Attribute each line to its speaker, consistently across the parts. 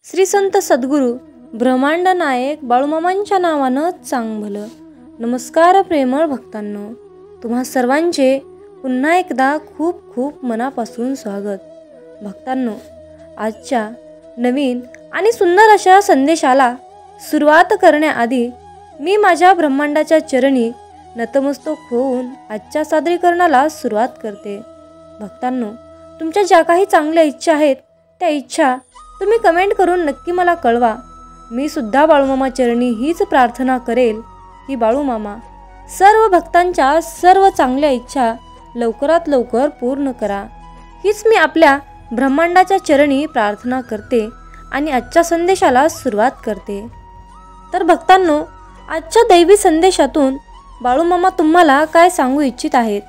Speaker 1: श्री संत सद्गुरू ब्रह्मांड नायक बाळूमामांच्या नावानं चांग भलं. नमस्कार प्रेमळ भक्तांनो, तुम्हा सर्वांचे पुन्हा एकदा खूप खूप मनापासून स्वागत. भक्तांनो, आजच्या नवीन आणि सुंदर अशा संदेशाला सुरुवात करण्याआधी मी माझ्या ब्रह्मांडाच्या चरणी नतमस्तक होऊन आजच्या सादरीकरणाला सुरुवात करते. भक्तांनो, तुमच्या ज्या काही चांगल्या इच्छा आहेत त्या इच्छा तुम्ही कमेंट करून नक्की मला कळवा. मी सुद्धा बाळूमामा चरणी हीच प्रार्थना करेल की बाळूमामा सर्व भक्तांच्या सर्व चांगल्या इच्छा लवकरात लवकर पूर्ण करा. हीच मी आपल्या ब्रह्मांडाच्या चरणी प्रार्थना करते आणि आजच्या संदेशाला सुरुवात करते. तर भक्तांनो, आजच्या दैवी संदेशातून बाळूमामा तुम्हाला काय सांगू इच्छित आहेत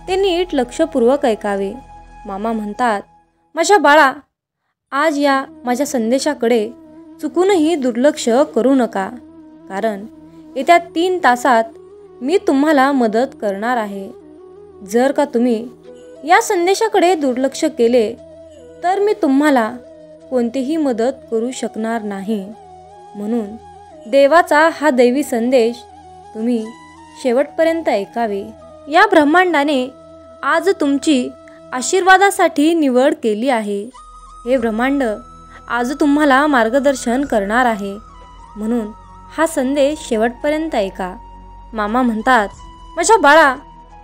Speaker 1: ते नीट लक्षपूर्वक ऐकावे. मामा म्हणतात, माझ्या बाळा, आज या माझ्या संदेशाकडे चुकूनही दुर्लक्ष करू नका, कारण येत्या 3 तासात मी तुम्हाला मदत करणार आहे. जर का तुम्ही या संदेशाकडे दुर्लक्ष केले तर मी तुम्हाला कोणतीही मदत करू शकणार नाही. म्हणून देवाचा हा दैवी संदेश तुम्ही शेवटपर्यंत ऐकावे. या ब्रह्मांडाने आज तुमची आशीर्वादासाठी निवड केली आहे. हे ब्रह्मांड आज तुम्हाला मार्गदर्शन करणार आहे, म्हणून हा संदेश शेवटपर्यंत ऐका. मामा म्हणतात, माझ्या बाळा,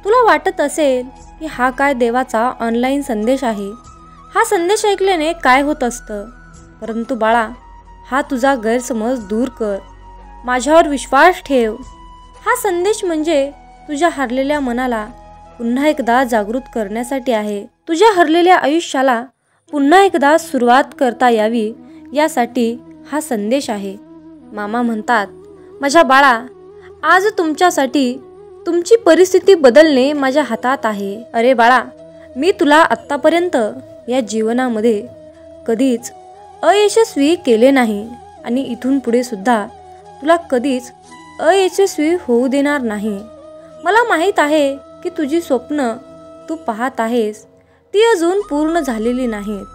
Speaker 1: तुला वाटत असेल की हा काय देवाचा ऑनलाईन संदेश आहे, हा संदेश ऐकल्याने काय होत असतं. परंतु बाळा, हा तुझा गैरसमज दूर कर, माझ्यावर विश्वास ठेव. हा संदेश म्हणजे तुझ्या हरलेल्या मनाला पुन्हा एकदा जागृत करण्यासाठी आहे. तुझ्या हरलेल्या आयुष्याला पुन्हा एकदा सुरुवात करता यावी यासाठी हा संदेश आहे. मामा म्हणतात, माझ्या बाळा, आज तुमच्यासाठी तुमची परिस्थिती बदलणे माझ्या हातात आहे. अरे बाळा, मी तुला आत्तापर्यंत या जीवनामध्ये कधीच अयशस्वी केले नाही आणि इथून पुढे सुद्धा तुला कधीच अयशस्वी होऊ देणार नाही. मला माहीत आहे की तुझी स्वप्न तू पाहत आहेस ती अजून पूर्ण झालेली नाहीत,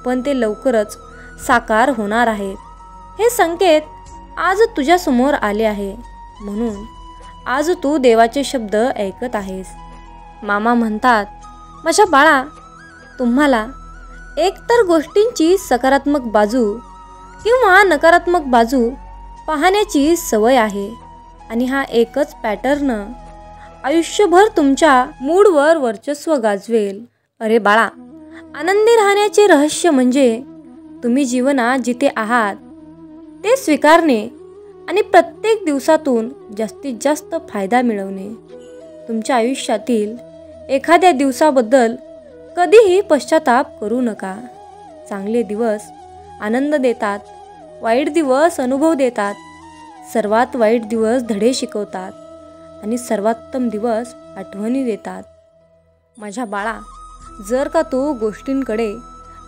Speaker 1: पण ते लवकरच साकार होणार आहेत. हे संकेत आज तुझ्यासमोर आले आहे, म्हणून आज तू देवाचे शब्द ऐकत आहेस. मामा म्हणतात, माझ्या बाळा, तुम्हाला एकतर गोष्टींची सकारात्मक बाजू किंवा नकारात्मक बाजू पाहण्याची सवय आहे आणि हा एकच पॅटर्न आयुष्यभर तुमच्या मूडवर वर्चस्व गाजवेल. अरे बाळा, आनंदी राहण्याचे रहस्य म्हणजे तुम्ही जीवनात जिथे आहात ते स्वीकारणे आणि प्रत्येक दिवसातून जास्तीत जास्त फायदा मिळवणे. तुमच्या आयुष्यातील एखाद्या दिवसाबद्दल कधीही पश्चाताप करू नका. चांगले दिवस आनंद देतात, वाईट दिवस अनुभव देतात, सर्वात वाईट दिवस धडे शिकवतात आणि सर्वोत्तम दिवस आठवणी देतात. माझ्या बाळा, जर का तू गोष्टींकडे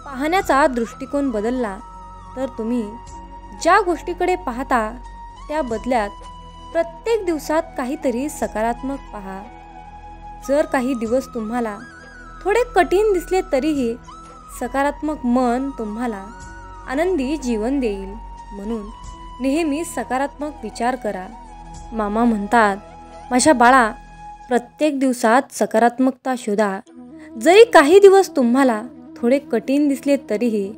Speaker 1: पाहण्याचा दृष्टिकोन बदलला तर तुम्ही ज्या गोष्टीकडे पाहता त्या बदल्यात प्रत्येक दिवसात काहीतरी सकारात्मक पहा. जर काही दिवस तुम्हाला थोडे कठीण दिसले तरीही सकारात्मक मन तुम्हाला आनंदी जीवन देईल. म्हणून नेहमी सकारात्मक विचार करा. मामा म्हणतात, माझ्या बाळा, प्रत्येक दिवसात सकारात्मकता शोधा. जरी काही दिवस तुम्हाला थोडे कठीण दिसले तरीही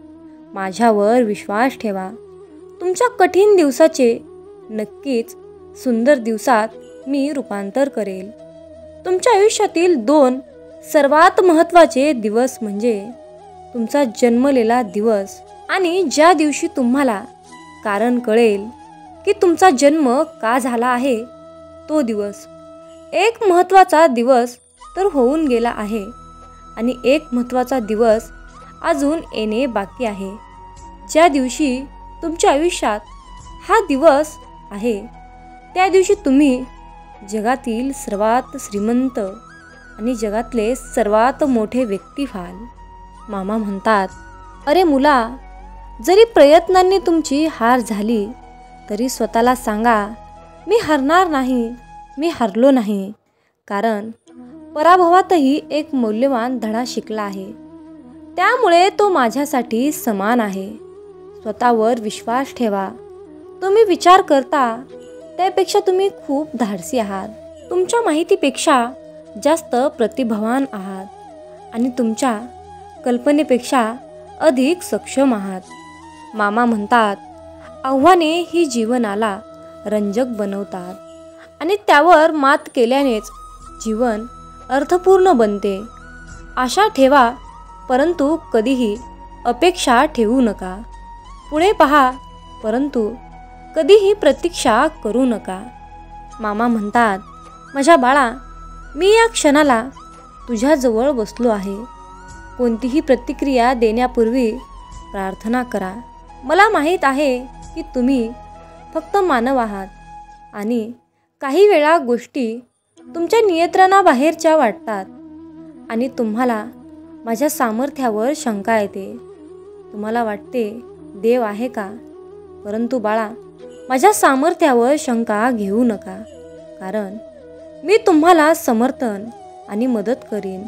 Speaker 1: माझ्यावर विश्वास ठेवा. तुमच्या कठीण दिवसाचे नक्कीच सुंदर दिवसात मी रूपांतर करेल. तुमच्या आयुष्यातील 2 सर्वात महत्त्वाचे दिवस म्हणजे तुमचा जन्मलेला दिवस आणि ज्या दिवशी तुम्हाला कारण कळेल की तुमचा जन्म का झाला आहे तो दिवस. एक महत्त्वाचा दिवस तर होऊन गेला आहे आणि एक महत्त्वाचा दिवस अजून येणे बाकी आहे. ज्या दिवशी तुमच्या आयुष्यात हा दिवस आहे त्या दिवशी तुम्ही जगातील सर्वात श्रीमंत आणि जगातले सर्वात मोठे व्यक्ती व्हाल. मामा म्हणतात, अरे मुला, जरी प्रयत्नांनी तुमची हार झाली तरी स्वतःला सांगा, मी हरणार नाही, मी हरलो नाही, कारण पराभवातही एक मौल्यवान धडा शिकला आहे. त्यामुळे तो माझ्यासाठी समान आहे. स्वतःवर विश्वास ठेवा. तुम्ही विचार करता त्यापेक्षा तुम्ही खूप धाडसी आहात. तुमच्या माहितीपेक्षा जास्त प्रतिभावान आहात आणि तुमच्या कल्पनेपेक्षा अधिक सक्षम आहात. मामा म्हणतात, आव्हाने ही जीवनाला रंजक बनवतात आणि त्यावर मात केल्यानेच जीवन अर्थपूर्ण बनते. आशा ठेवा, परंतु कधीही अपेक्षा ठेवू नका. पुढे पहा, परंतु कधीही प्रतीक्षा करू नका. मामा म्हणतात, माझ्या बाळा, मी या क्षणाला तुझ्याजवळ बसलो आहे. कोणतीही प्रतिक्रिया देण्यापूर्वी प्रार्थना करा. मला माहीत आहे की तुम्ही फक्त मानव आहात आणि काही वेळा गोष्टी तुमच्या नियंत्रणाबाहेरच्या वाटतात आणि तुम्हाला माझ्या सामर्थ्यावर शंका येते. तुम्हाला वाटते देव आहे का? परंतु बाळा, माझ्या सामर्थ्यावर शंका घेऊ नका, कारण मी तुम्हाला समर्थन आणि मदत करीन.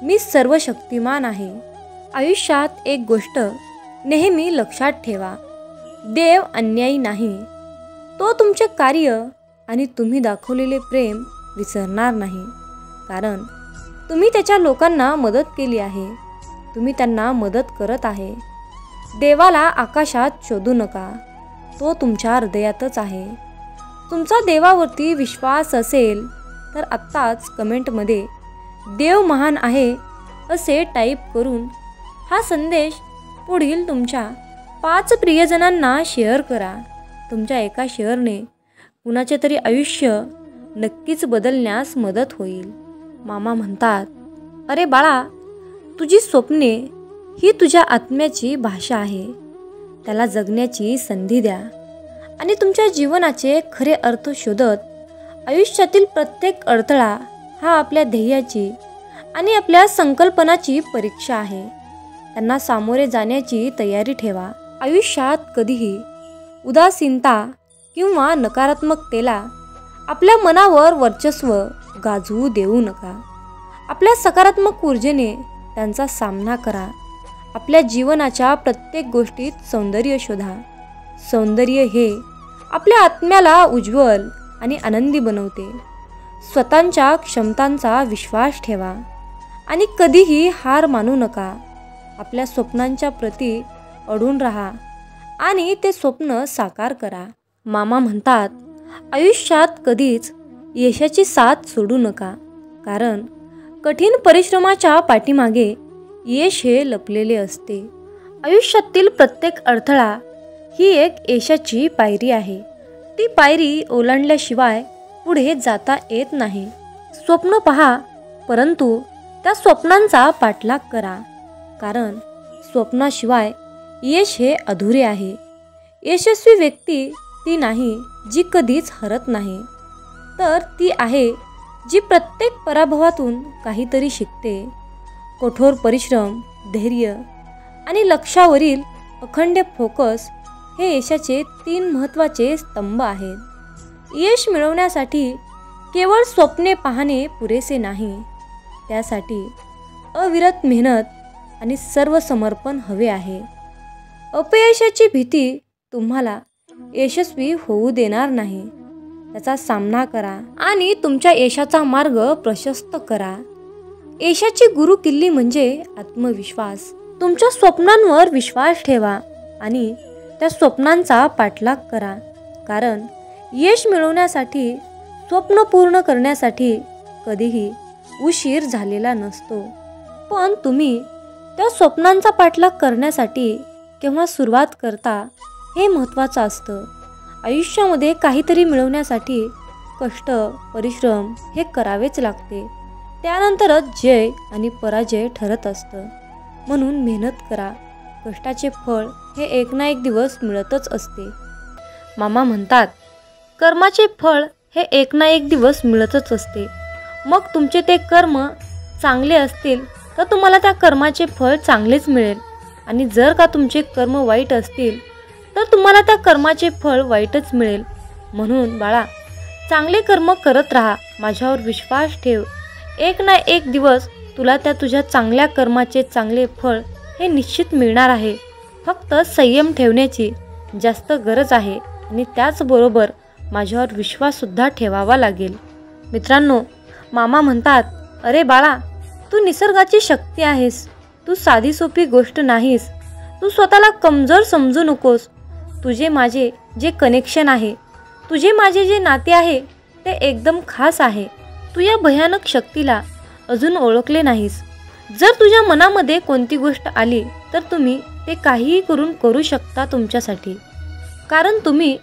Speaker 1: मी सर्वशक्तिमान आहे. आयुष्यात एक गोष्ट नेहमी लक्षात ठेवा, देव अन्यायी नाही. तो तुमचे कार्य आणि तुम्ही दाखवलेले प्रेम विसरणार नाही, कारण तुम्ही त्याच्या लोकांना मदत केली आहे. तुम्ही त्यांना मदत करत आहे. देवाला आकाशात शोधू नका, तो तुमच्या हृदयातच आहे. तुमचा देवावरती विश्वास असेल तर आत्ताच कमेंटमध्ये देव महान आहे असे टाईप करून हा संदेश पुढील तुमच्या 5 प्रियजनांना शेअर करा. तुमच्या एका शेअरने कुणाचे तरी आयुष्य नक्कीच बदलण्यास मदत होईल. मामा म्हणतात, अरे बाळा, तुझी स्वप्ने ही तुझ्या आत्म्याची भाषा आहे. त्याला जगण्याची संधी द्या आणि तुमच्या जीवनाचे खरे अर्थ शोधत आयुष्यातील प्रत्येक अडथळा हा आपल्या ध्येयाची आणि आपल्या संकल्पनाची परीक्षा आहे. त्यांना सामोरे जाण्याची तयारी ठेवा. आयुष्यात कधीही उदासीनता किंवा नकारात्मकतेला आपल्या मनावर वर्चस्व गाजवू देऊ नका. आपल्या सकारात्मक ऊर्जेने त्यांचा सामना करा. आपल्या जीवनाच्या प्रत्येक गोष्टीत सौंदर्य शोधा. सौंदर्य हे आपल्या आत्म्याला उज्ज्वल आणि आनंदी बनवते. स्वतःच्या क्षमतांचा विश्वास ठेवा आणि कधीही हार मानू नका. आपल्या स्वप्नांच्या प्रती अडून राहा आणि ते स्वप्न साकार करा. मामा म्हणतात, आयुष्यात कधीच यशाची साथ सोडू नका, कारण कठीण परिश्रमाच्या पाठीमागे यश हे लपलेले असते. आयुष्यातील प्रत्येक अडथळा ही एक यशाची पायरी आहे. ती पायरी ओलांडल्याशिवाय पुढे जाता येत नाही. स्वप्न पहा, परंतु त्या स्वप्नांचा पाठलाग करा, कारण स्वप्नाशिवाय यश हे अधुरे आहे. यशस्वी व्यक्ती ती नाही जी कधीच हरत नाही, तर ती आहे जी प्रत्येक पराभवातून काहीतरी शिकते. कठोर परिश्रम, धैर्य आणि लक्ष्यावरील अखंड फोकस हे यशाचे 3 महत्त्वाचे स्तंभ आहेत. यश मिळवण्यासाठी केवळ स्वप्ने पाहणे पुरेसे नाही, त्यासाठी अविरत मेहनत आणि सर्व समर्पण हवे आहे. अपयशाची भीती तुम्हाला यशस्वी होऊ देणार नाही. त्याचा सामना करा आणि तुमच्या यशाचा मार्ग प्रशस्त करा. यशाची गुरुकिल्ली म्हणजे आत्मविश्वास. तुमच्या स्वप्नांवर विश्वास ठेवा आणि त्या स्वप्नांचा पाठलाग करा, कारण यश मिळवण्यासाठी, स्वप्न पूर्ण करण्यासाठी कधीही उशीर झालेला नसतो. पण तुम्ही त्या स्वप्नांचा पाठलाग करण्यासाठी केव्हा सुरुवात करता हे महत्त्वाचं असतं. आयुष्यामध्ये काहीतरी मिळवण्यासाठी कष्ट, परिश्रम हे करावेच लागते. त्यानंतरच जय आणि पराजय ठरत असतं. म्हणून मेहनत करा. कष्टाचे फळ हे एक ना एक दिवस मिळतच असते. मामा म्हणतात, कर्माचे फळ हे एक ना एक दिवस मिळतच असते. मग तुमचे ते कर्म चांगले असतील तर तुम्हाला त्या कर्माचे फळ चांगलेच मिळेल, आणि जर का तुमचे कर्म वाईट असतील तर तुम्हाला त्या कर्माचे फळ वाईटच मिळेल. म्हणून बाळा, चांगले कर्म करत राहा. माझ्यावर विश्वास ठेव. एक ना एक दिवस तुला त्या तुझ्या चांगल्या कर्माचे चांगले फळ हे निश्चित मिळणार आहे. फक्त संयम ठेवण्याची जास्त गरज आहे आणि त्याचबरोबर माझ्यावर विश्वाससुद्धा ठेवावा लागेल. मित्रांनो, मामा म्हणतात, अरे बाळा, तू निसर्गाची शक्ती आहेस. तू साधी सोपी गोष्ट नाहीस. तू स्वतःला कमजोर समजू नकोस. तुझे माझे जे कनेक्शन आहे, तुझे माझे जे नाते आहे ते एकदम खास आहे. तू या भयानक शक्तीला अजून ओळखले नाहीस. जर तुझ्या मनामध्ये कोणती गोष्ट आली तर तुम्ही ते काहीही करू शकता तुमच्यासाठी. कारण तुम्ही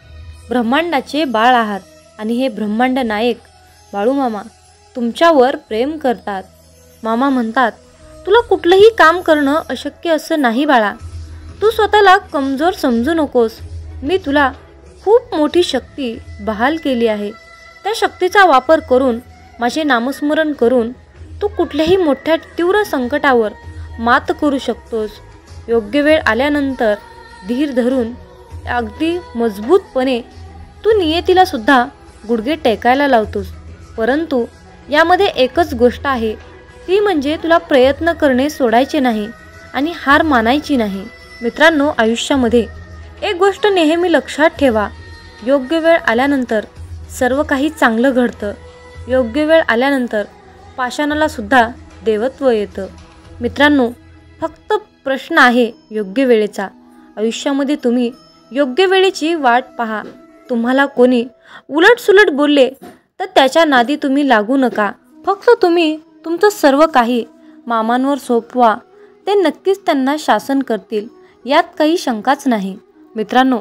Speaker 1: ब्रह्मांडाचे बाळ आहात आणि हे ब्रह्मांड नायक बाळूमामा तुमच्यावर प्रेम करतात. मामा म्हणतात, तुला कुठलंही काम करणं अशक्य असं नाही बाळा. तू स्वतःला कमजोर समजू नकोस. मी तुला खूप मोठी शक्ती बहाल केली आहे. त्या शक्तीचा वापर करून, माझे नामस्मरण करून तू कुठल्याही मोठ्या तीव्र संकटावर मात करू शकतोस. योग्य वेळ आल्यानंतर धीर धरून अगदी मजबूतपणे तू नियतीला सुद्धा गुडघे टेकायला लावतोस. परंतु यामध्ये एकच गोष्ट आहे, ती म्हणजे तुला प्रयत्न करणे सोडायचे नाही आणि हार मानायची नाही. मित्रांनो, आयुष्यामध्ये एक गोष्ट नेहमी लक्षात ठेवा, योग्य वेळ आल्यानंतर सर्व काही चांगलं घडतं. योग्य वेळ आल्यानंतर पाषाणाला सुद्धा देवत्व येतं. मित्रांनो, फक्त प्रश्न आहे योग्य वेळेचा. आयुष्यामध्ये तुम्ही योग्य वेळेची वाट पहा. तुम्हाला कोणी उलटसुलट बोलले तर त्याच्या नादी तुम्ही लागू नका. फक्त तुम्ही तुमचं सर्व काही मामांवर सोपवा. ते नक्कीच त्यांना शासन करतील, यात काही शंकाच नाही. मित्रांनो,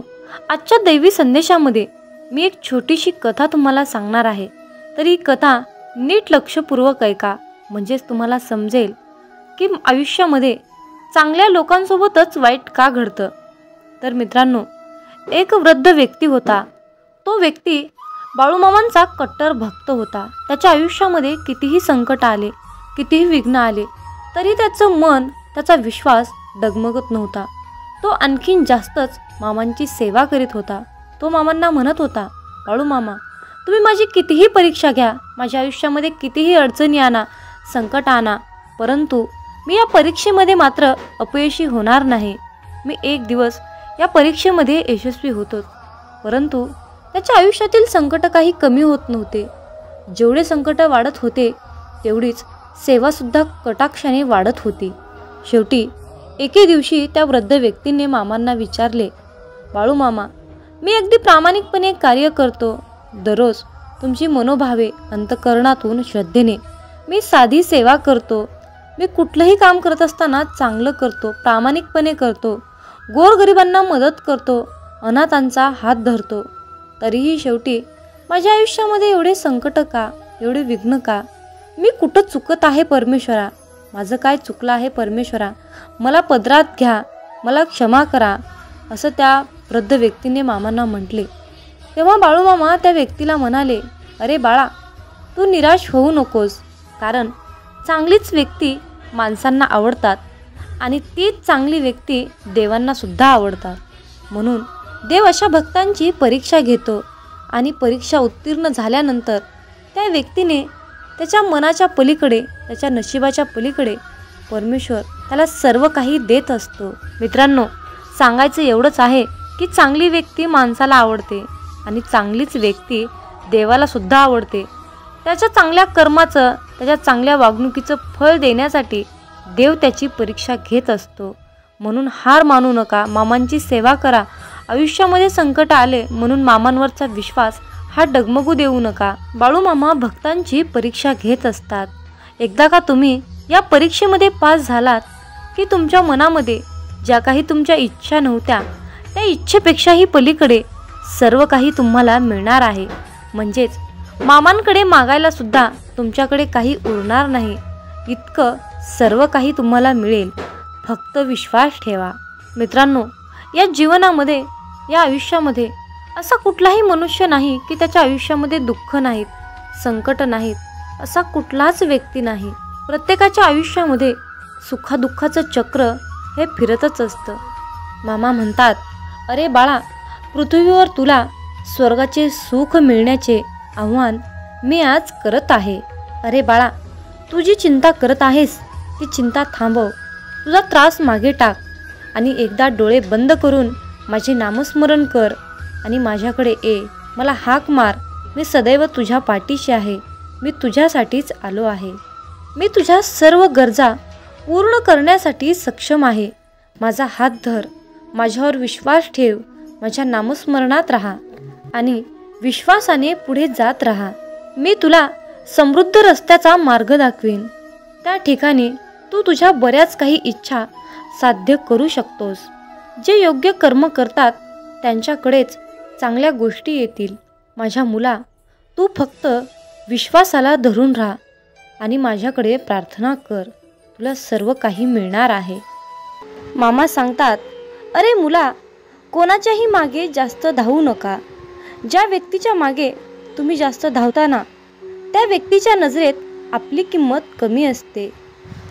Speaker 1: आजच्या दैवी संदेशामध्ये मी एक छोटीशी कथा तुम्हाला सांगणार आहे. तर ही कथा नीट लक्षपूर्वक ऐका, म्हणजेच तुम्हाला समजेल की आयुष्यामध्ये चांगल्या लोकांसोबतच वाईट का घडतं. तर मित्रांनो, एक वृद्ध व्यक्ती होता. तो व्यक्ती बाळूमामांचा कट्टर भक्त होता. त्याच्या आयुष्यामध्ये कितीही संकट आले, कितीही विघ्न आले, तरी त्याचं मन, त्याचा विश्वास डगमगत नव्हता. तो आणखीन जास्तच मामांची सेवा करीत होता. तो मामांना म्हणत होता, बाळूमामा, तुम्ही माझी कितीही परीक्षा घ्या, माझ्या आयुष्यामध्ये कितीही अडचणी आणा, संकट आणा, परंतु मी या परीक्षेमध्ये मात्र अपयशी होणार नाही. मी एक दिवस या परीक्षेमध्ये यशस्वी होतो. परंतु त्याच्या आयुष्यातील संकट काही कमी होत नव्हते. जेवढे संकट वाढत होते तेवढीच सेवासुद्धा कटाक्षाने वाढत होती. शेवटी एके दिवशी त्या वृद्ध व्यक्तीने मामांना विचारले, बाळूमामा, मी अगदी प्रामाणिकपणे कार्य करतो. दररोज तुमची मनोभावे अंतःकरणातून श्रद्धेने मी साधी सेवा करतो. मी कुठलंही काम करत असताना चांगलं करतो, प्रामाणिकपणे करतो, गोरगरिबांना मदत करतो, अनाथांचा हात धरतो. तरीही शेवटी माझ्या आयुष्यामध्ये एवढे संकट का, एवढे विघ्न का? मी कुठं चुकत आहे परमेश्वरा? माझं काय चुकलं आहे परमेश्वरा? मला पदरात घ्या, मला क्षमा करा, असं त्या वृद्ध व्यक्तीने मामांना म्हटले. तेव्हा बाळूमामा त्या व्यक्तीला म्हणाले, अरे बाळा, तू निराश होऊ नकोस. कारण चांगलीच व्यक्ती माणसांना आवडतात आणि तीच चांगली व्यक्ती देवांना सुद्धा आवडतात. म्हणून देव अशा भक्तांची परीक्षा घेतो आणि परीक्षा उत्तीर्ण झाल्यानंतर त्या व्यक्तीने त्याच्या मनाच्या पलीकडे, त्याच्या नशिबाच्या पलीकडे परमेश्वर त्याला सर्व काही देत असतो. मित्रांनो, सांगायचं एवढंच आहे की चांगली व्यक्ती माणसाला आवडते आणि चांगलीच व्यक्ती देवाला सुद्धा आवडते. त्याच्या चांगल्या कर्माचं, त्याच्या चांगल्या वागणुकीचं फळ देण्यासाठी देव त्याची परीक्षा घेत असतो. म्हणून हार मानू नका, मामांची सेवा करा. आयुष्यामध्ये संकट आले म्हणून मामांवरचा विश्वास हा डगमगू देऊ नका. बाळूमामा भक्तांची परीक्षा घेत असतात. एकदा का तुम्ही या परीक्षेमध्ये पास झालात की तुमच्या मनामध्ये ज्या काही तुमच्या इच्छा नव्हत्या त्या इच्छेपेक्षाही पलीकडे सर्व काही तुम्हाला मिळणार आहे. म्हणजेच मामांकडे मागायला सुद्धा तुमच्याकडे काही उरणार नाही, इतकं सर्व काही तुम्हाला मिळेल. फक्त विश्वास ठेवा. मित्रांनो, या जीवनामध्ये, या आयुष्यामध्ये असा कुठलाही मनुष्य नाही की त्याच्या आयुष्यामध्ये दुःख नाहीत, संकट नाहीत, असा कुठलाच व्यक्ती नाही. प्रत्येकाच्या आयुष्यामध्ये सुखादुःखाचं चक्र हे फिरतच असतं. मामा म्हणतात, अरे बाळा, पृथ्वीवर तुला स्वर्गाचे सुख मिळण्याचे आव्हान मी आज करत आहे. अरे बाळा, तू जी चिंता करत आहेस ती चिंता थांबव, तुझा त्रास मागे टाक. आणि एकदा डोळे बंद करून माझे नामस्मरण कर आणि माझ्याकडे ये. मला हाक मार. मी सदैव तुझ्या पाठीशी आहे. मी तुझ्यासाठीच आलो आहे. मी तुझ्या सर्व गरजा पूर्ण करण्यासाठी सक्षम आहे. माझा हात धर. माझ्यावर विश्वास ठेव. माझ्या नामस्मरणात राहा आणि विश्वासाने पुढे जात राहा. मी तुला समृद्ध रस्त्याचा मार्ग दाखवीन. त्या ठिकाणी तू तुझ्या बऱ्याच काही इच्छा साध्य करू शकतोस. जे योग्य कर्म करतात त्यांच्याकडेच चांगल्या गोष्टी येतील. माझ्या मुला, तू फक्त विश्वासाला धरून राहा आणि माझ्याकडे प्रार्थना कर. तुला सर्व काही मिळणार आहे. मामा सांगतात, अरे मुला, कोणाच्याही मागे जास्त धावू नका. ज्या व्यक्तीच्या मागे तुम्ही जास्त धावता ना, त्या व्यक्तीच्या नजरेत आपली किंमत कमी असते.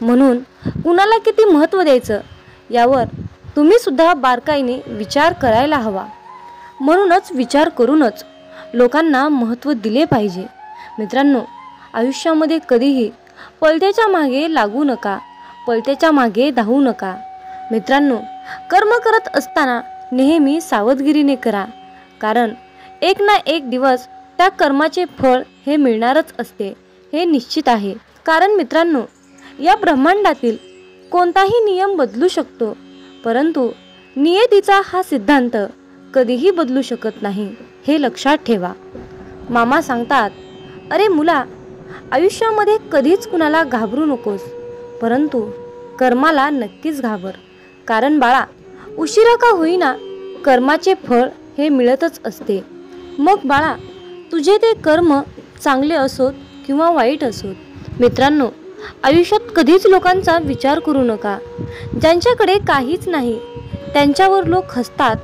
Speaker 1: म्हणून कुणाला किती महत्त्व द्यायचं यावर तुम्ही सुद्धा बारकाईने विचार करायला हवा. म्हणूनच विचार करूनच लोकांना महत्त्व दिले पाहिजे. मित्रांनो, आयुष्यामध्ये कधीही पलत्याच्या मागे लागू नका. पलत्याच्या मागे धावू नका. मित्रांनो, कर्म करत असताना नेहमी सावधगिरीने करा. कारण एक ना एक दिवस त्या कर्माचे फळ हे मिळणारच असते, हे निश्चित आहे. कारण मित्रांनो, या ब्रह्मांडातील कोणताही नियम बदलू शकतो, परंतु नियतीचा हा सिद्धांत कधीही बदलू शकत नाही, हे लक्षात ठेवा. मामा सांगतात, अरे मुला, आयुष्यामध्ये कधीच कुणाला घाबरू नकोस, परंतु कर्माला नक्कीच घाबर. कारण बाळा, उशिरा का होईना कर्माचे फळ हे मिळतच असते. मग बाळा, तुझे ते कर्म चांगले असोत किंवा वाईट असोत. मित्रांनो, आयुष्यात कधीच लोकांचा विचार करू नका. ज्यांच्याकडे काहीच नाही त्यांच्यावर लोक हसतात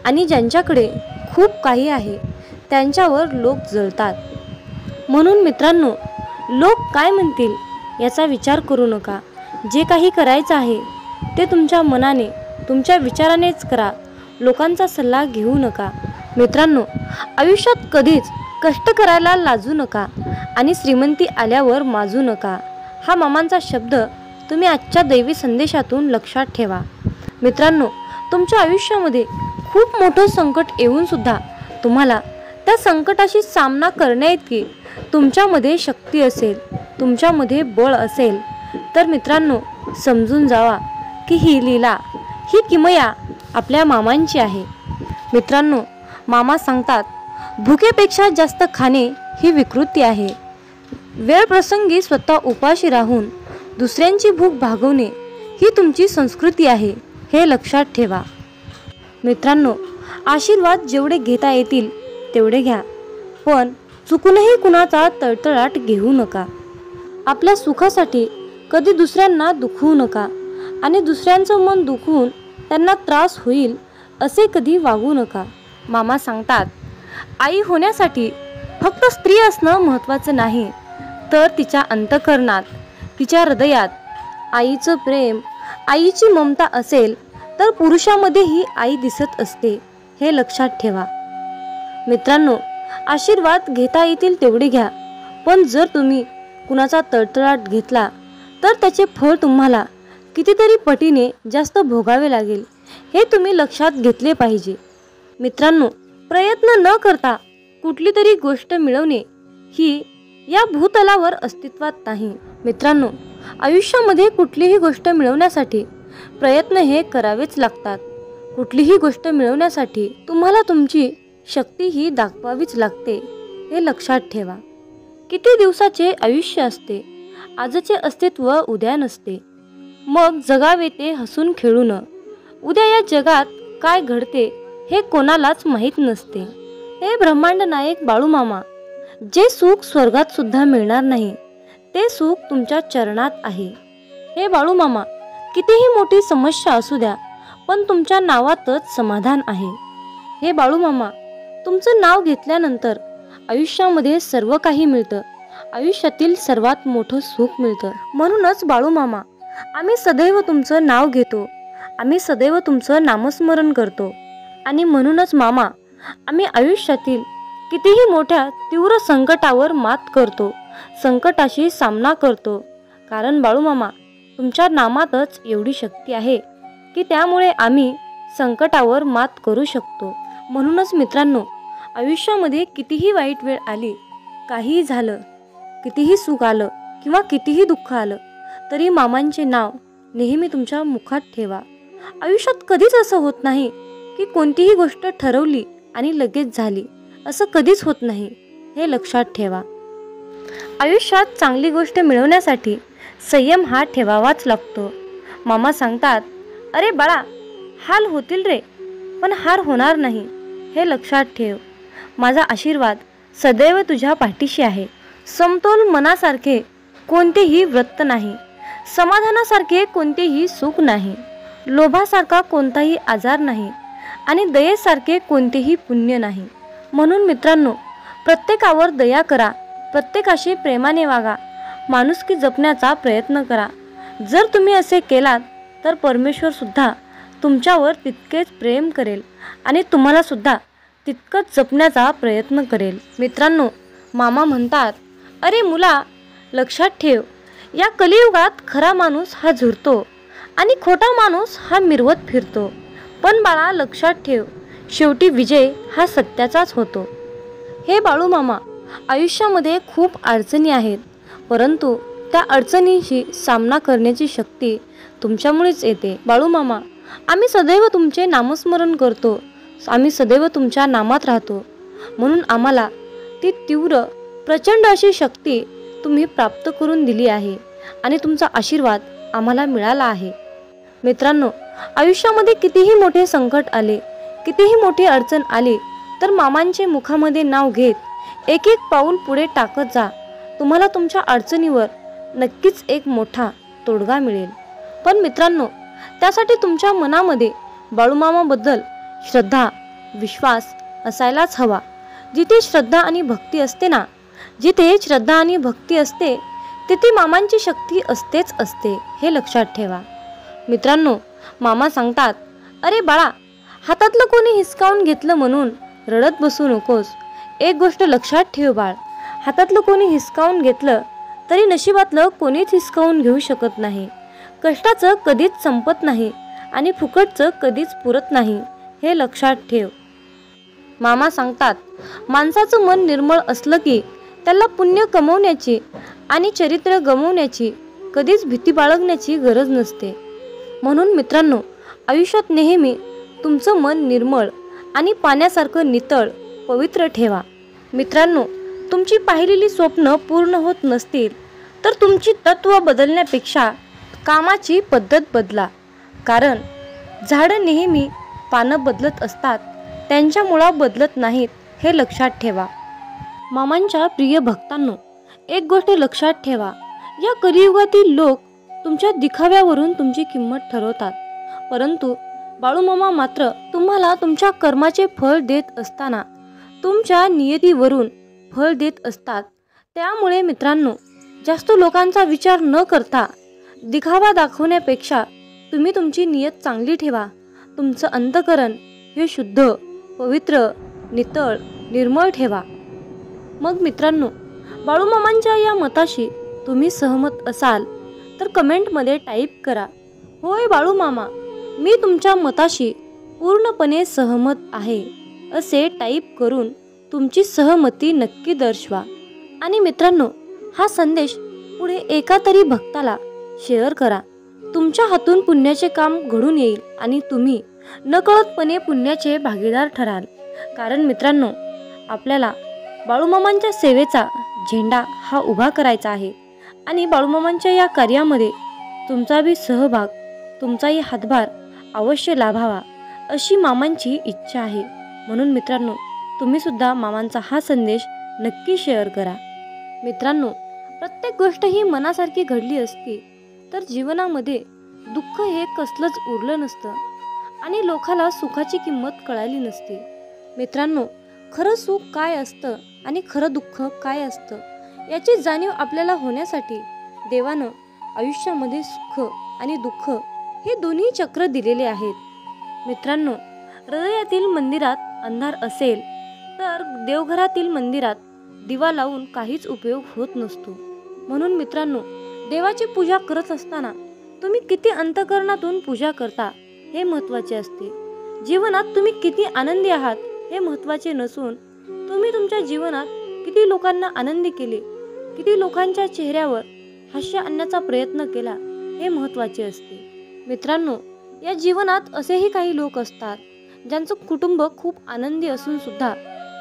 Speaker 1: आणि ज्यांच्याकडे खूप काही आहे त्यांच्यावर लोक जळतात. म्हणून मित्रांनो, लोक काय म्हणतील याचा विचार करू नका. जे काही करायचं आहे ते तुमच्या मनाने, तुमच्या विचारानेच करा. लोकांचा सल्ला घेऊ नका. मित्रांनो, आयुष्यात कधीच कष्ट करायला लाजू नका आणि श्रीमंती आल्यावर माजू नका. हा मामांचा शब्द तुम्ही आजच्या दैवी संदेशातून लक्षात ठेवा. मित्रांनो, तुमच्या आयुष्यामध्ये खूप मोठं संकट येऊन सुद्धा तुम्हाला त्या संकटाशी सामना करण्याइतकी तुमच्यामध्ये शक्ती असेल, तुमच्यामध्ये बळ असेल, तर मित्रांनो समजून जावा की ही लीला, ही किमया आपल्या मामांची आहे. मित्रांनो, मामा सांगतात, भुकेपेक्षा जास्त खाणे ही विकृती आहे. वेळ प्रसंगी स्वतः उपाशी राहून दुसऱ्यांची भूक भागवणे ही तुमची संस्कृती आहे, हे लक्षात ठेवा. मित्रांनो, आशीर्वाद जेवढे घेता येतील तेवढे घ्या, पण चुकूनही कुणाचा तळतळाट घेऊ नका. आपल्या सुखासाठी कधी दुसऱ्यांना दुखवू नका आणि दुसऱ्यांचं मन दुखवून त्यांना त्रास होईल असे कधी वागू नका. मामा सांगतात, आई होण्यासाठी फक्त स्त्री असणं महत्त्वाचं नाही, तर तिच्या अंतःकरणात, तिच्या हृदयात आईचं प्रेम, आईची ममता असेल तर पुरुषामध्येही आई दिसत असते, हे लक्षात ठेवा. मित्रांनो, आशीर्वाद घेता येतील तेवढे घ्या, पण जर तुम्ही कुणाचा तळतळाट घेतला तर त्याचे फळ तुम्हाला कितीतरी पटीने जास्त भोगावे लागेल, हे तुम्ही लक्षात घेतले पाहिजे. मित्रांनो, प्रयत्न न करता कुठली तरी गोष्ट मिळवणे ही या भूतलावर अस्तित्वात नाही. मित्रांनो, आयुष्यामध्ये कुठलीही गोष्ट मिळवण्यासाठी प्रयत्न हे करावेच लागतात. कुठलीही गोष्ट मिळवण्यासाठी तुम्हाला तुमची शक्ती ही दाखवावीच लागते, हे लक्षात ठेवा. किती दिवसाचे आयुष्य असते, आजचे अस्तित्व उद्या नसते. मग जगावे ते हसून खेळून. उद्या या जगात काय घडते हे कोणालाच माहीत नसते. हे ब्रह्मांड नायक बाळूमामा, जे सुख स्वर्गात सुद्धा मिळणार नाही ते सुख तुमच्या चरणात आहे. हे बाळूमामा, कितीही मोठी समस्या असू द्या, पण तुमच्या नावातच समाधान आहे. हे बाळूमामा, तुमचं नाव घेतल्यानंतर आयुष्यामध्ये सर्व काही मिळतं, आयुष्यातील सर्वात मोठं सुख मिळतं. म्हणूनच बाळूमामा, आम्ही सदैव तुमचं नाव घेतो, आम्ही सदैव तुमचं नामस्मरण करतो. आणि म्हणूनच मामा, आम्ही आयुष्यातील कितीही मोठ्या तीव्र संकटावर मात करतो, संकटाशी सामना करतो. कारण बाळूमामा, तुमच्या नामातच एवढी शक्ती आहे की त्यामुळे आम्ही संकटावर मात करू शकतो. म्हणूनच मित्रांनो, आयुष्यामध्ये कितीही वाईट वेळ आली, काहीही झालं, कितीही सुख आलं किंवा कितीही दुःख आलं, तरी मामांचे नाव नेहमी तुमच्या मुखात ठेवा. आयुष्यात कधीच असं होत नाही की कोणतीही गोष्ट ठरवली आणि लगेच झाली, असं कधीच होत नाही, हे लक्षात ठेवा. आयुष्यात चांगली गोष्ट मिळवण्यासाठी संयम हा ठेवावाच लागतो. मामा सांगतात, अरे बाळा, हाल होतील रे, पण हार होणार नाही, हे लक्षात ठेव. माझा आशीर्वाद सदैव तुझ्या पाठीशी आहे. समतोल मनासारखे कोणतेही व्रत नाही, समाधानासारखे कोणतेही सुख नाही, लोभासारखा कोणताही आजार नाही आणि दयेसारखे कोणतेही पुण्य नाही. म्हणून मित्रांनो, प्रत्येकावर दया करा, प्रत्येकाशी प्रेमाने वागा, माणुसकी जपण्याचा प्रयत्न करा. जर तुम्ही असे केलात तर परमेश्वर सुद्धा तुमच्यावर तितकेच प्रेम करेल आणि तुम्हाला सुद्धा तितकंच जपण्याचा प्रयत्न करेल. मित्रांनो, मामा म्हणतात, अरे मुला, लक्षात ठेव, या कलियुगात खरा माणूस हा झुरतो आणि खोटा माणूस हा मिरवत फिरतो. पण बाळा, लक्षात ठेव, शेवटी विजय हा सत्याचाच होतो. हे बाळू मामा, आयुष्यामध्ये खूप अडचणी आहेत, परंतु त्या अडचणींशी सामना करण्याची शक्ती तुमच्यामुळेच येते. बाळू मामा, आम्ही सदैव तुमचे नामस्मरण करतो, आम्ही सदैव तुमच्या नामात राहतो, म्हणून आम्हाला ती तीव्र प्रचंड अशी शक्ती तुम्ही प्राप्त करून दिली आहे आणि तुमचा आशीर्वाद आम्हाला मिळाला आहे. मित्रांनो, आयुष्यामध्ये कितीही मोठे संकट आले, कितीही मोठी अडचण आली, तर मामांचे मुखामध्ये नाव घेत एक एक पाऊल पुढे टाकत जा. तुम्हाला तुमच्या अडचणीवर नक्कीच एक मोठा तोडगा मिळेल. पण मित्रांनो, त्यासाठी तुमच्या मनामध्ये बाळूमामाबद्दल श्रद्धा, विश्वास असायलाच हवा. जिथे श्रद्धा आणि भक्ती असते ना, जिथे श्रद्धा आणि भक्ती असते, तिथे मामांची शक्ती असतेच असते, हे लक्षात ठेवा. मित्रांनो, मामा सांगतात, अरे बाळा, हातातलं कोणी हिसकावून घेतलं म्हणून रडत बसू नकोस. एक गोष्ट लक्षात ठेव बाळ, हातातलं कोणी हिसकावून घेतलं तरी नशिबातलं कोणीच हिसकावून घेऊ शकत नाही. कष्टाचं कधीच संपत नाही आणि फुकटचं कधीच पुरत नाही, हे लक्षात ठेव. मामा सांगतात, माणसाचं मन निर्मळ असलं की त्याला पुण्य कमवण्याची आणि चरित्र गमवण्याची कधीच भीती बाळगण्याची गरज नसते. म्हणून मित्रांनो, आयुष्यात नेहमी तुमचं मन निर्मळ आणि पाण्यासारखं नितळ पवित्र ठेवा. मित्रांनो, तुमची पाहिलेली स्वप्न पूर्ण होत नसतील तर तुमची तत्त्व बदलण्यापेक्षा कामाची पद्धत बदला. कारण झाडं नेहमी पानं बदलत असतात, त्यांच्या मुळा बदलत नाहीत, हे लक्षात ठेवा. मामांच्या प्रिय भक्तांनो, एक गोष्ट लक्षात ठेवा, या कलियुगातील लोक तुमच्या दिखाव्यावरून तुमची किंमत ठरवतात, परंतु बाळूमामा मात्र तुम्हाला तुमच्या कर्माचे फळ देत असताना तुमच्या नियतीवरून फळ देत असतात. त्यामुळे मित्रांनो, जास्त लोकांचा विचार न करता दिखावा दाखवण्यापेक्षा तुम्ही तुमची नियत चांगली ठेवा. तुमचं अंतःकरण हे शुद्ध, पवित्र, नितळ, निर्मळ ठेवा. मग मित्रांनो, बाळूमामांच्या या मताशी तुम्ही सहमत असाल तर कमेंटमध्ये टाईप करा, होय बाळूमामा, मी तुमच्या मताशी पूर्णपणे सहमत आहे, असे टाईप करून तुमची सहमती नक्की दर्शवा. आणि मित्रांनो, हा संदेश पुढे एका तरी भक्ताला शेअर करा. तुमच्या हातून पुण्याचे काम घडून येईल आणि तुम्ही नकळतपणे पुण्याचे भागीदार ठराल. कारण मित्रांनो, आपल्याला बाळूमामांच्या सेवेचा झेंडा हा उभा करायचा आहे आणि बाळूमामांच्या या कार्यामध्ये तुमचा बी सहभाग, तुमचाही हातभार अवश्य लाभावा, अशी मामांची इच्छा आहे. म्हणून मित्रांनो, तुम्ही सुद्धा मामांचा हा संदेश नक्की शेअर करा. मित्रांनो, प्रत्येक गोष्ट ही मनासारखी घडली असती तर जीवनामध्ये दुःख हे कसलंच उरलं नसतं आणि लोकाला सुखाची किंमत कळाली नसती. मित्रांनो, खरं सुख काय असतं आणि खरं दुःख काय असतं याची जाणीव आपल्याला होण्यासाठी देवानं आयुष्यामध्ये सुख आणि दुःख हे दोन्ही चक्र दिलेले आहेत. मित्रांनो, हृदयातील मंदिरात अंधार असेल तर देवघरातील मंदिरात दिवा लावून काहीच उपयोग होत नसतो. म्हणून मित्रांनो, देवाची पूजा करत असताना तुम्ही किती अंतःकरणातून पूजा करता हे महत्त्वाचे असते। जीवनात तुम्ही किती आनंदी आहात हे महत्त्वाचे नसून तुम्ही तुमच्या जीवनात किती लोकांना आनंदी केले, किती लोकांच्या चेहऱ्यावर हास्य आणण्याचा प्रयत्न केला हे महत्त्वाचे असते। मित्रांनो, या जीवनात असेही काही लोक असतात ज्यांचं कुटुंब खूप आनंदी असून सुद्धा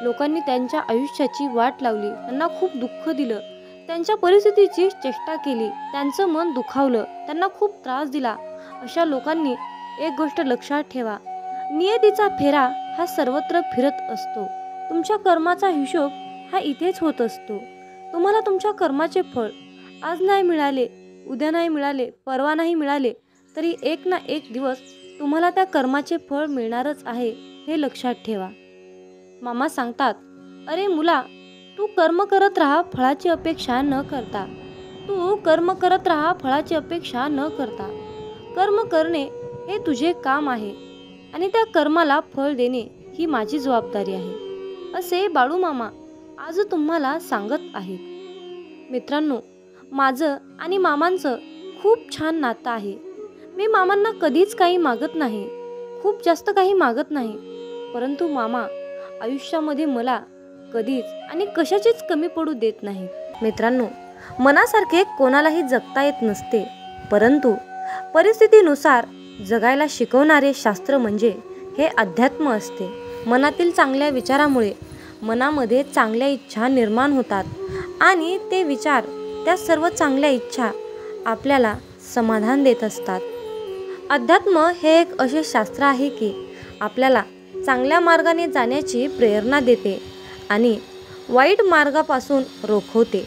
Speaker 1: लोकांनी त्यांच्या आयुष्याची वाट लावली, त्यांना खूप दुःख दिलं, त्यांच्या परिस्थितीची चेष्टा केली, त्यांचं मन दुखावलं, त्यांना खूप त्रास दिला। अशा लोकांनी एक गोष्ट लक्षात ठेवा, नियतीचा फेरा हा सर्वत्र फिरत असतो। तुमच्या कर्माचा हिशोब हा इथेच होत असतो। तुम्हाला तुमच्या कर्माचे फळ आज नाही मिळाले, उद्या नाही मिळाले, परवा नाही मिळाले, तरी एक ना एक दिवस तुम्हाला त्या कर्माचे फळ मिळणारच आहे, हे लक्षात ठेवा। मामा सांगतात, अरे मुला, तू कर्म करत राहा फळाची अपेक्षा न करता। तू कर्म करत राहा फळाची अपेक्षा न करता। कर्म करणे हे तुझे काम आहे आणि त्या कर्माला फळ देणे ही माझी जबाबदारी आहे, असे बाळू मामा आज तुम्हाला सांगत आहेत। मित्रांनो, माझं आणि मामांचं खूप छान नातं आहे। मी मामांना कधीच काही मागत नाही, खूप जास्त काही मागत नाही, परंतु मामा आयुष्यामध्ये मला कधीच आणि कशाचीच कमी पडू देत नाही। मित्रांनो, मनासारखे कोणालाही जगता येत नसते, परंतु परिस्थितीनुसार जगायला शिकवणारे शास्त्र म्हणजे हे अध्यात्म असते। मनातील चांगल्या विचारामुळे मनामध्ये चांगल्या इच्छा निर्माण होतात आणि ते विचार, त्या सर्व चांगल्या इच्छा आपल्याला समाधान देत असतात। अध्यात्म हे एक असे शास्त्र आहे की आपल्याला चांगल्या मार्गाने जाण्याची प्रेरणा देते आणि वाईट मार्गापासून रोखवते।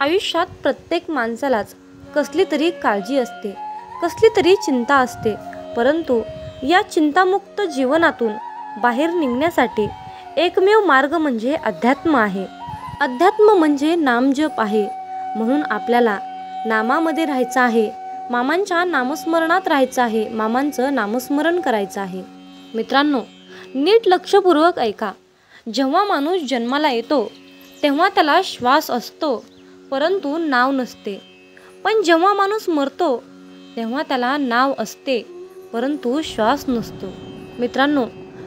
Speaker 1: आयुष्यात प्रत्येक माणसालाच कसली तरी काळजी असते, कसली तरी चिंता असते, परंतु या चिंतामुक्त जीवनातून बाहेर निघण्यासाठी एकमेव मार्ग म्हणजे अध्यात्म आहे। अध्यात्म म्हणजे नामजप आहे, म्हणून आपल्याला नामामध्ये राहायचं आहे, मामांच्या नामस्मरणात राहायचं आहे, मामांचं नामस्मरण करायचं आहे। मित्रांनो, नीट लक्षपूर्वक ऐका, जेव्हा माणूस जन्माला येतो तेव्हा त्याला श्वास असतो, परंतु नाव नसते, पण जेव्हा माणूस मरतो तेव्हा त्याला नाव असते, परंतु श्वास नसतो। मित्रांनो,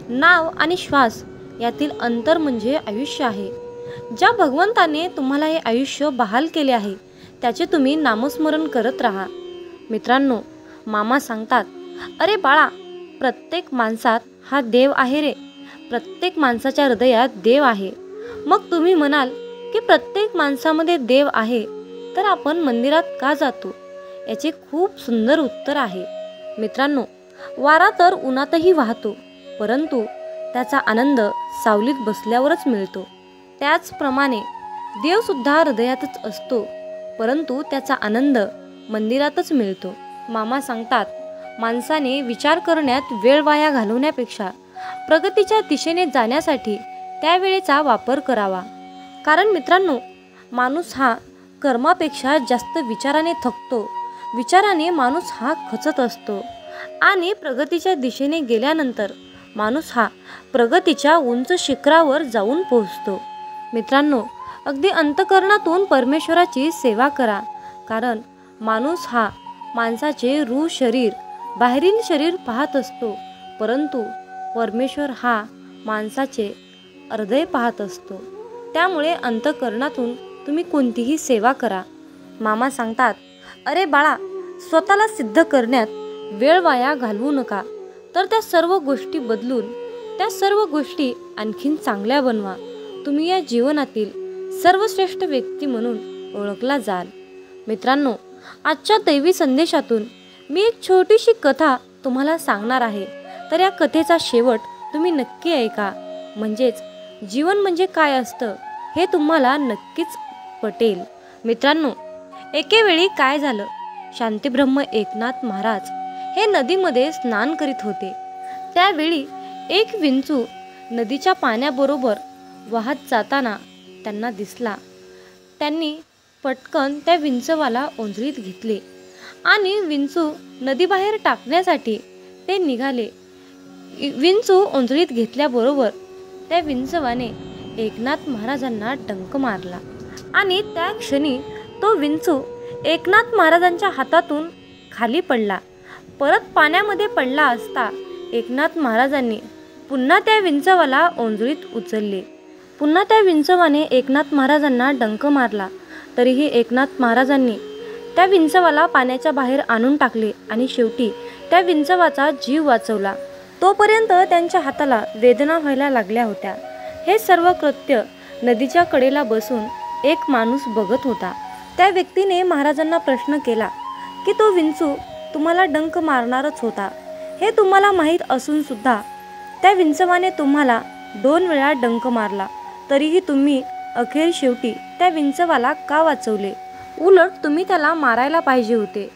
Speaker 1: नाव आणि श्वास यातील अंतर म्हणजे आयुष्य आहे। ज्या भगवंताने तुम्हाला हे आयुष्य बहाल केले आहे त्याचे तुम्ही नामस्मरण करत राहा। मित्रांनो, मामा सांगतात, अरे बाळा, प्रत्येक माणसात हा देव आहे रे, प्रत्येक माणसाच्या हृदयात देव आहे। मग तुम्ही म्हणाल की प्रत्येक माणसामध्ये देव आहे, तर आपण मंदिरात का जातो? याचे खूप सुंदर उत्तर आहे। मित्रांनो, वारा तर उन्हातही वाहतो, परंतु त्याचा आनंद सावलीत बसल्यावरच मिळतो। त्याचप्रमाणे देवसुद्धा हृदयातच असतो, परंतु त्याचा आनंद मंदिरातच मिळतो। मामा सांगतात, माणसाने विचार करण्यात वेळ वाया घालवण्यापेक्षा प्रगतीच्या दिशेने जाण्यासाठी त्या वेळेचा वापर करावा। कारण मित्रांनो, माणूस हा कर्मापेक्षा जास्त विचाराने थकतो, विचाराने माणूस हा खचत असतो आणि प्रगतीच्या दिशेने गेल्यानंतर माणूस हा प्रगतीच्या उंच शिखरावर जाऊन पोहोचतो। मित्रांनो, अगदी अंतःकरणातून परमेश्वराची सेवा करा, कारण माणूस हा माणसाचे रूह शरीर, बाहेरील शरीर पाहत असतो, परंतु परमेश्वर हा माणसाचे हृदय पाहत असतो। त्यामुळे अंतःकरणातून तुम्ही कोणतीही सेवा करा। मामा सांगतात, अरे बाळा, स्वतःला सिद्ध करण्यात वेळ वाया घालवू नका, तर त्या सर्व गोष्टी बदलून त्या सर्व गोष्टी आणखीन चांगल्या बनवा। तुम्ही या जीवनातील सर्वश्रेष्ठ व्यक्ती म्हणून ओळखला जाल। मित्रांनो, आजच्या दैवी संदेशातून मी एक छोटीशी कथा तुम्हाला सांगणार आहे, तर या कथेचा शेवट तुम्ही नक्की ऐका, म्हणजेच जीवन म्हणजे काय असतं हे तुम्हाला नक्कीच पटेल। मित्रांनो, एके वेळी काय झालं, शांतीब्रह्म एकनाथ महाराज हे नदीमध्ये स्नान करीत होते। त्यावेळी एक विंचू नदीच्या पाण्याबरोबर वाहत जाताना त्यांना दिसला। त्यांनी पटकन त्या विंचवाला ओंजळीत घेतले आणि विंचू नदीबाहेर टाकण्यासाठी ते निघाले। विंचू ओंजळीत घेतल्याबरोबर त्या विंचवाने एकनाथ महाराजांना डंक मारला आणि त्या क्षणी तो विंचू एकनाथ महाराजांच्या हातातून खाली पडला परत पाण्यामध्ये पडला असता एकनाथ महाराजांनी पुन्हा त्या विंचवाला ओंजळीत उचलले. पुन्हा त्या विंचवाने एकनाथ महाराजांना डंक मारला. तरीही एकनाथ महाराजांनी त्या विंचवाला पाण्याच्या बाहेर आणून टाकले आणि शेवटी त्या विंचवाचा जीव वाचवला. तोपर्यंत त्यांच्या हाताला वेदना व्हायला लागल्या होत्या. हे सर्व कृत्य नदीच्या कडेला बसून एक माणूस बघत होता. त्या व्यक्तीने महाराजांना प्रश्न केला की तो विंचू तुम्हाला डंक मारणारच होता, हे तुम्हाला माहीत असून सुद्धा त्या विंचवाने तुम्हाला 2 वेळा डंक मारला, तरीही तुम्ही अखेर शेवटी त्या विंचवाला का वाचवले? उलट तुम्ही त्याला मारायला पाहिजे होते.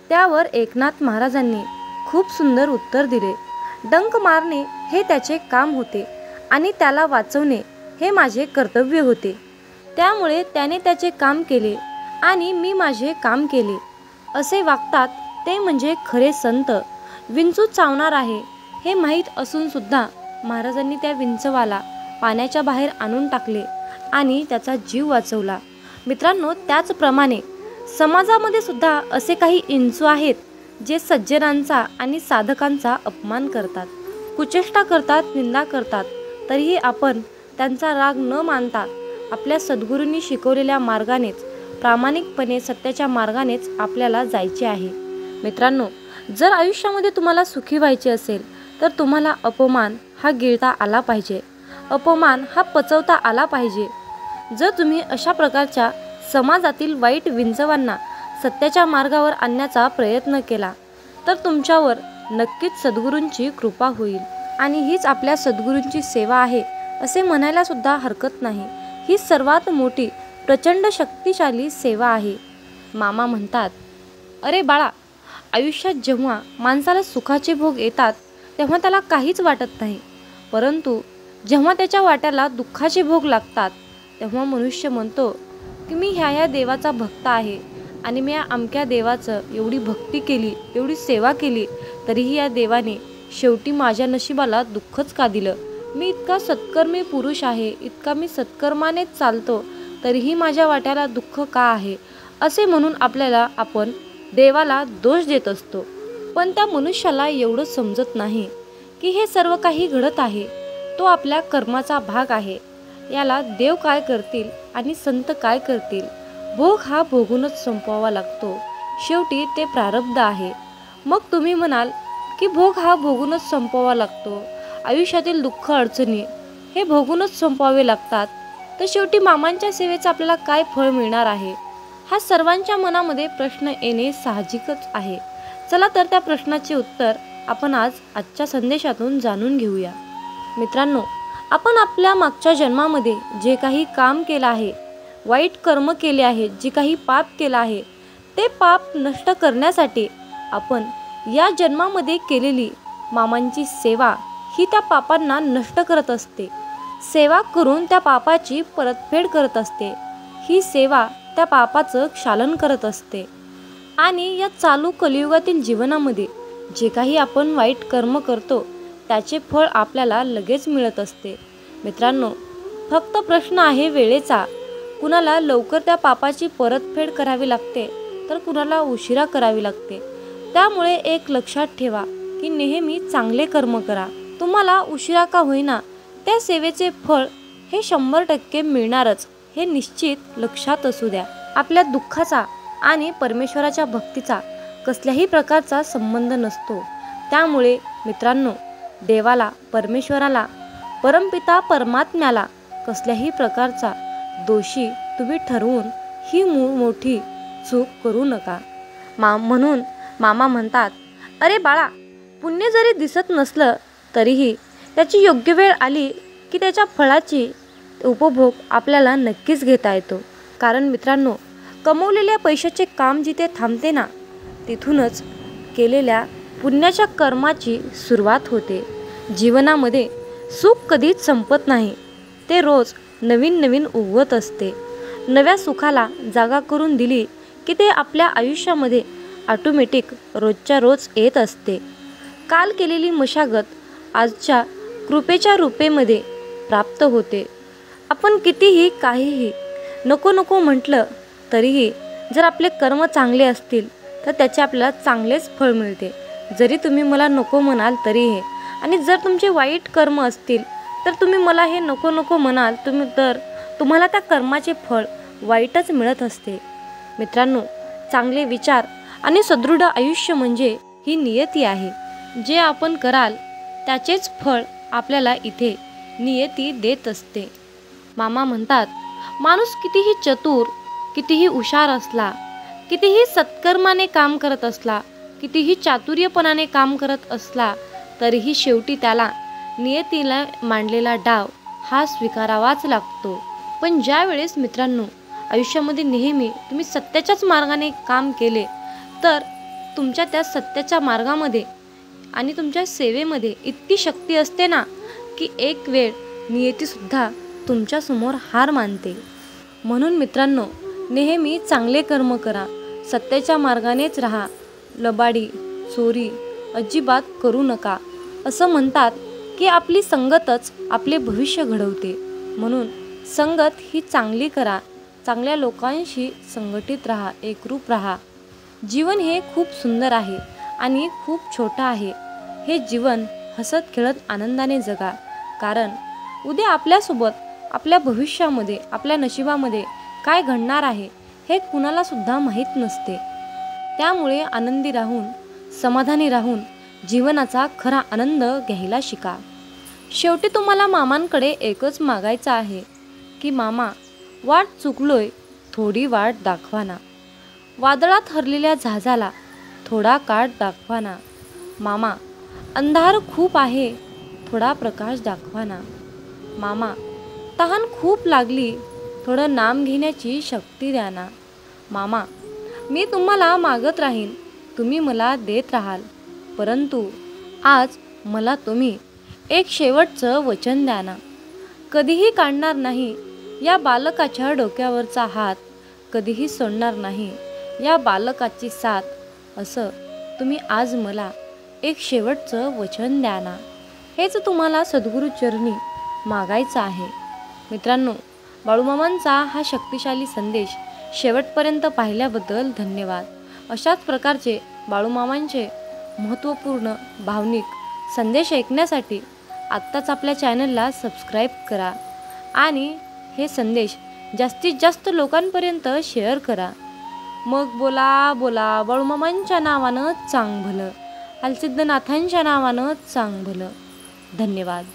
Speaker 1: त्यावर एकनाथ महाराजांनी खूप सुंदर उत्तर दिले. डंक मारणे हे त्याचे काम होते आणि त्याला वाचवणे हे माझे कर्तव्य होते. त्यामुळे त्याने त्याचे काम केले आणि मी माझे काम केले. असे वागतात ते म्हणजे खरे संत. विंचू चावणार आहे हे माहीत असून सुद्धा महाराजांनी त्या विंचवाला पाण्याच्या बाहेर आणून टाकले आणि त्याचा जीव वाचवला. मित्रांनो, त्याचप्रमाणे समाजामध्ये सुद्धा असे काही विंचू आहेत जे सज्जनांचा आणि साधकांचा अपमान करतात, कुचेष्टा करतात, निंदा करतात. तरीही आपण त्यांचा राग न मानता आपल्या सद्गुरूंनी शिकवलेल्या मार्गानेच, प्रामाणिकपणे सत्याच्या मार्गानेच आपल्याला जायचे आहे. मित्रांनो, जर आयुष्यामध्ये तुम्हाला सुखी व्हायचे असेल तर तुम्हाला अपमान हा गिळता आला पाहिजे, अपमान हा पचवता आला पाहिजे. जर तुम्ही अशा प्रकारच्या समाजातील वाईट विंचवांना सत्याच्या मार्गावर आणण्याचा प्रयत्न केला तर तुमच्यावर नक्कीच सद्गुरूंची कृपा होईल. आणि हीच आपल्या सद्गुरूंची सेवा आहे असे म्हणायला सुद्धा हरकत नाही. ही सर्वात मोठी प्रचंड शक्तिशाली सेवा आहे. मामा म्हणतात, अरे बाळा, आयुष्यात जेव्हा माणसाला सुखाचे भोग येतात तेव्हा त्याला काहीच वाटत नाही, परंतु जेव्हा त्याच्या वाट्याला दुःखाचे भोग लागतात तेव्हा मनुष्य म्हणतो की मी ह्या देवाचा भक्त आहे आणि मी या अमक्या देवाचं एवढी भक्ती केली, एवढी सेवा केली, तरीही या देवाने शेवटी माझ्या नशिबाला दुःखच का दिलं? मी इतका सत्कर्मी पुरुष आहे, इतका मी सत्कर्मानेच चालतो, तरीही माझ्या वाट्याला दुःख का आहे? असे म्हणून आपण देवाला दोष देत असतो. पण त्या मनुष्याला एवढं समजत नाही की हे सर्व काही घडत आहे तो आपल्या कर्माचा भाग आहे. याला देव काय करतील आणि संत काय करतील? भोग हा भोगूनच संपवावा लागतो. शेवटी ते प्रारब्ध आहे. मग तुम्ही म्हणाल की भोग हा भोगूनच संपवावा लागतो, आयुष्यातील दुःख अडचणी हे भोगूनच संपवावे लागतात, तर शेवटी मामांच्या सेवेचं आपल्याला काय फळ मिळणार आहे? हा सर्वांच्या मनामध्ये प्रश्न येणे साहजिकच आहे. चला तर त्या प्रश्नाचे उत्तर आपण आजच्या संदेशातून जाणून घेऊया. मित्रांनो, आपण आपल्या मागच्या जन्मामध्ये जे काही काम केलं आहे, वाईट कर्म केले आहेत, जे काही पाप केलं आहे, ते पाप नष्ट करण्यासाठी आपण या जन्मामध्ये केलेली मामांची सेवा ही त्या पापांना नष्ट करत असते. सेवा करून त्या पापाची परतफेड करत असते. ही सेवा त्या पापाचं क्षालन करत असते. आणि या चालू कलियुगातील जीवनामध्ये जे काही आपण वाईट कर्म करतो त्याचे फळ आपल्याला लगेच मिळत असते. मित्रांनो, फक्त प्रश्न आहे वेळेचा. कुणाला लवकर त्या पापाची परतफेड करावी लागते तर कुणाला उशिरा करावी लागते. त्यामुळे एक लक्षात ठेवा की नेहमी चांगले कर्म करा. तुम्हाला उशिरा का होईना त्या सेवेचे फळ हे 100% मिळणारच, हे निश्चित लक्षात असू द्या. आपल्या दुःखाचा आणि परमेश्वराच्या भक्तीचा कसल्याही प्रकारचा संबंध नसतो. त्यामुळे मित्रांनो, देवाला, परमेश्वराला, परमपिता परमात्म्याला कसल्याही प्रकारचा दोषी तुम्ही ठरवून ही मोठी चूक करू नका. म्हणून मामा म्हणतात, अरे बाळा, पुण्य जरी दिसत नसलं तरीही त्याची योग्य वेळ आली की त्याच्या फळाची उपभोग आपल्याला नक्कीच घेता येतो. कारण मित्रांनो, कमवलेल्या पैशाचे काम जिथे थांबते ना, तिथूनच केलेल्या पुण्याच्या कर्माची सुरुवात होते. जीवनामध्ये सुख कधीच संपत नाही, ते रोज नवीन नवीन उगवत असते. नव्या सुखाला जागा करून दिली की ते आपल्या आयुष्यामध्ये ऑटोमॅटिक रोजच्या रोज येत असते. काल केलेली मशागत आजच्या कृपेच्या रूपेमध्ये प्राप्त होते. आपण कितीही काहीही नको नको म्हटलं तरीही जर आपले कर्म चांगले असतील तर त्याचे आपल्याला चांगलेच फळ मिळते. जरी तुम्ही मला नको म्हणाल तरी हे, आणि जर तुमचे वाईट कर्म असतील तर तुम्ही मला हे नको नको म्हणाल तर तुम्हाला त्या कर्माचे फळ वाईटच मिळत असते. मित्रांनो, चांगले विचार आणि सदृढ आयुष्य म्हणजे ही नियती आहे. जे आपण कराल त्याचेच फळ आपल्याला इथे नियती देत असते. मामा म्हणतात, माणूस कितीही चतुर, कितीही हुशार असला, कितीही सत्कर्माने काम करत असला, कितीही चातुर्यपणाने काम करत असला, तरीही शेवटी त्याला नियतीला मांडलेला डाव हा स्वीकारावाच लागतो. पण ज्या वेळेस मित्रांनो आयुष्यामध्ये नेहमी तुम्ही सत्याच्याच मार्गाने काम केले, तर तुमच्या त्या सत्याच्या मार्गामध्ये आणि तुमच्या सेवेमध्ये इतकी शक्ती असते ना, की एक वेळ नियतीसुद्धा तुमच्यासमोर हार मानते. म्हणून मित्रांनो, नेहमी चांगले कर्म करा, सत्याच्या मार्गानेच राहा, लबाडी चोरी अजिबात करू नका. असं म्हणतात की आपली संगतच आपले भविष्य घडवते. म्हणून संगत ही चांगली करा, चांगल्या लोकांशी संघटित राहा, एकरूप राहा. जीवन हे खूप सुंदर आहे आणि खूप छोटं आहे. हे जीवन हसत खेळत आनंदाने जगा, कारण उद्या आपल्यासोबत, आपल्या भविष्यामध्ये, आपल्या नशिबामध्ये काय घडणार आहे हे कुणाला सुद्धा माहीत नसते. त्यामुळे आनंदी राहून, समाधानी राहून जीवनाचा खरा आनंद घ्यायला शिका. शेवटी तुम्हाला मामांकडे एकच मागायचं आहे की मामा, वाट चुकलोय, थोडी वाट दाखवा ना. वादळात हरलेल्या जहाजाला थोडा काठ दाखवा ना. मामा, अंधार खूप आहे, थोडा प्रकाश दाखवा ना. मामा, तहान खूप लागली, थोडं नाम घेण्याची शक्ती द्या ना. मामा, मी तुम्हाला मागत राहीन, तुम्ही मला देत राहाल, परंतु आज मला तुम्ही एक शेवटचं वचन द्या ना. कधीही काढणार नाही या बालकाच्या डोक्यावरचा हात, कधीही सोडणार नाही या बालकाची साथ, असं तुम्ही आज मला एक शेवटचं वचन द्या ना. हेच तुम्हाला सद्गुरू चरणी मागायचं आहे. मित्रांनो, बाळूमामांचा हा शक्तिशाली संदेश शेवटपर्यंत पाहिल्याबद्दल धन्यवाद. अशाच प्रकारचे बाळूमामांचे महत्त्वपूर्ण भावनिक संदेश ऐकण्यासाठी आत्ताच आपल्या चॅनलला सबस्क्राईब करा आणि हे संदेश जास्तीत जास्त लोकांपर्यंत शेअर करा. मग बोला बोला बाळूमामांच्या नावानं चांग भलं, हलसिद्धनाथांच्या नावानं चांग भलं. धन्यवाद.